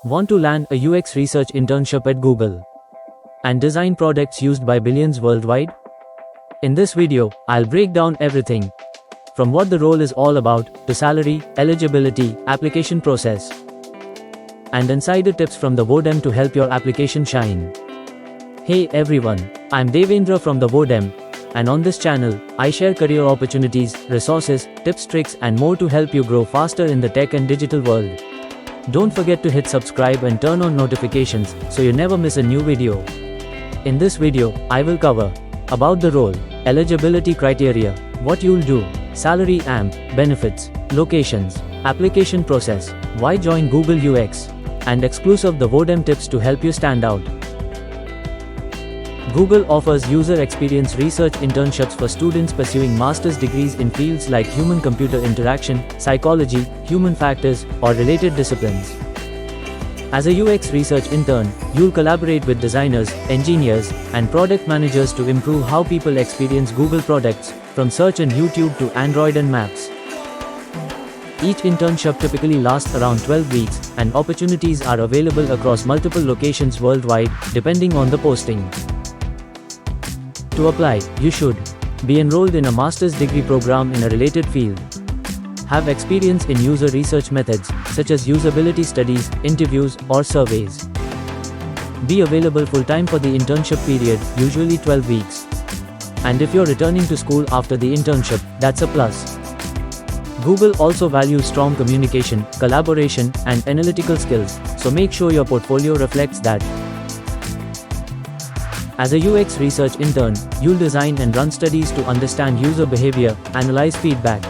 Want to land a UX research internship at Google and design products used by billions worldwide? In this video, I'll break down everything from what the role is all about to salary, eligibility, application process, and insider tips from TheWodm to help your application shine. Hey everyone, I'm Devendra from TheWodm, and on this channel, I share career opportunities, resources, tips, tricks, and more to help you grow faster in the tech and digital world. Don't forget to hit subscribe and turn on notifications so you never miss a new video. In this video, I will cover about the role, eligibility criteria, what you'll do, salary amp, benefits, locations, application process, why join Google UX, and exclusive TheWodm tips to help you stand out. Google offers user experience research internships for students pursuing master's degrees in fields like human-computer interaction, psychology, human factors, or related disciplines. As a UX research intern, you'll collaborate with designers, engineers, and product managers to improve how people experience Google products, from search and YouTube to Android and Maps. Each internship typically lasts around 12 weeks, and opportunities are available across multiple locations worldwide, depending on the posting. To apply, you should be enrolled in a master's degree program in a related field, have experience in user research methods, such as usability studies, interviews, or surveys, be available full-time for the internship period, usually 12 weeks. And if you're returning to school after the internship, that's a plus. Google also values strong communication, collaboration, and analytical skills, so make sure your portfolio reflects that. As a UX research intern, you'll design and run studies to understand user behavior, analyze feedback,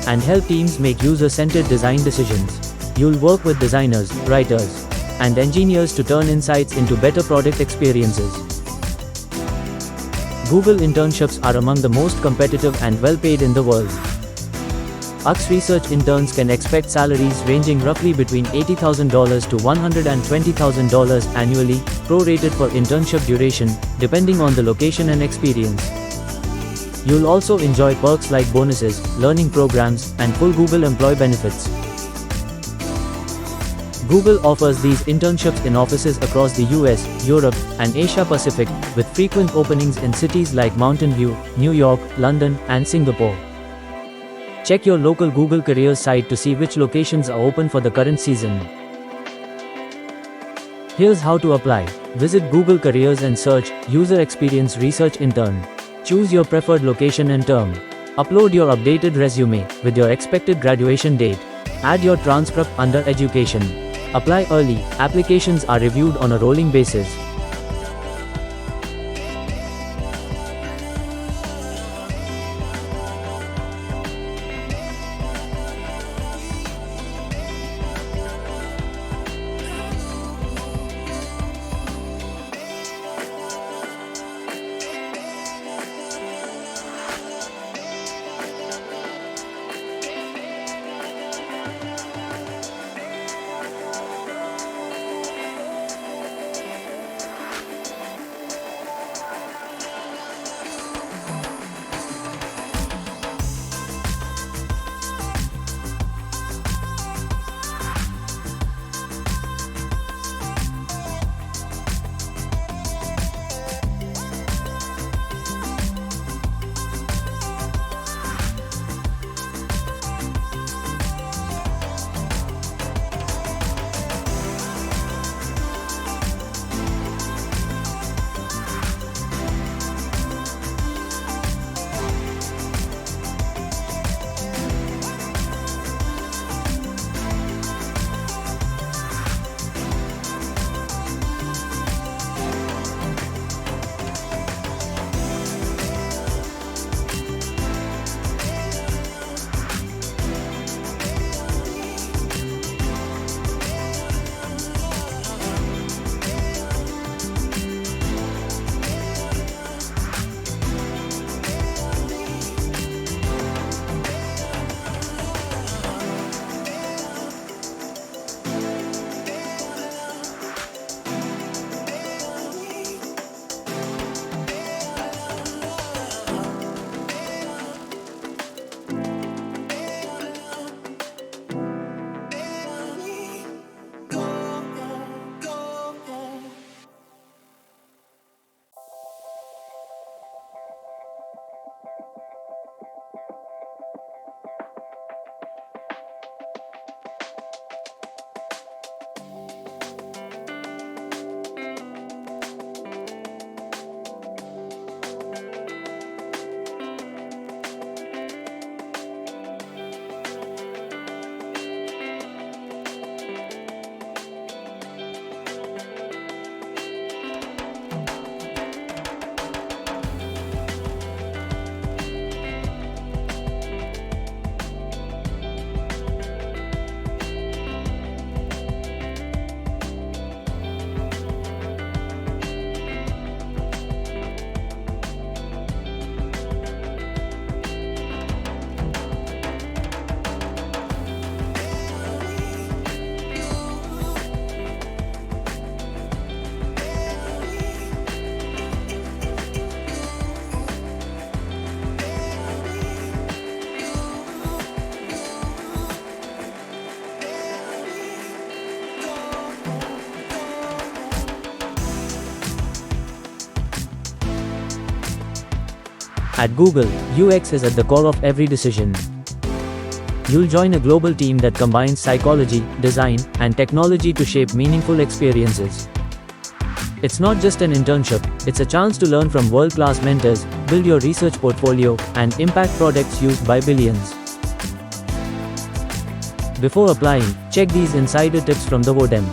and help teams make user-centered design decisions. You'll work with designers, writers, and engineers to turn insights into better product experiences. Google internships are among the most competitive and well-paid in the world. UX research interns can expect salaries ranging roughly between $80,000 to $120,000 annually, prorated for internship duration, depending on the location and experience. You'll also enjoy perks like bonuses, learning programs, and full Google employee benefits. Google offers these internships in offices across the US, Europe, and Asia Pacific, with frequent openings in cities like Mountain View, New York, London, and Singapore. Check your local Google Careers site to see which locations are open for the current season. Here's how to apply. Visit Google Careers and search User Experience Research Intern. Choose your preferred location and term. Upload your updated resume with your expected graduation date. Add your transcript under Education. Apply early. Applications are reviewed on a rolling basis. At Google, UX is at the core of every decision. You'll join a global team that combines psychology, design, and technology to shape meaningful experiences. It's not just an internship, it's a chance to learn from world-class mentors, build your research portfolio, and impact products used by billions. Before applying, check these insider tips from TheWodm.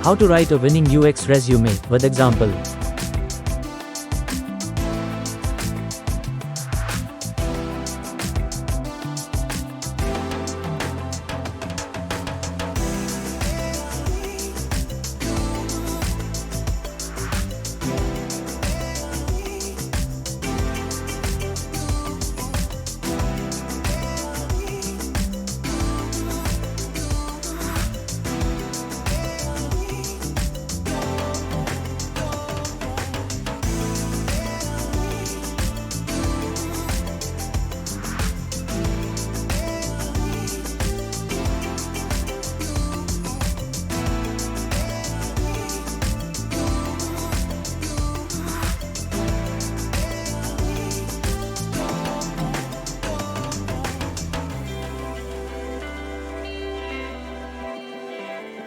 How to write a winning UX resume, with example.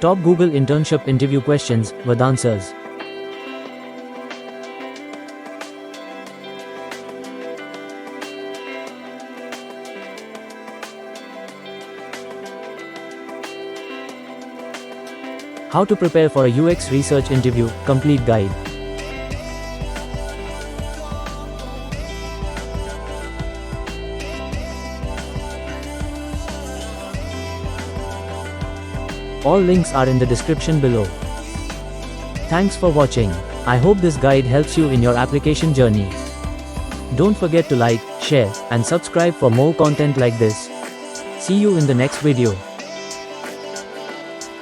Top Google internship interview questions, with answers. How to prepare for a UX research interview, complete guide. All links are in the description below. Thanks for watching. I hope this guide helps you in your application journey. Don't forget to like, share, and subscribe for more content like this. See you in the next video.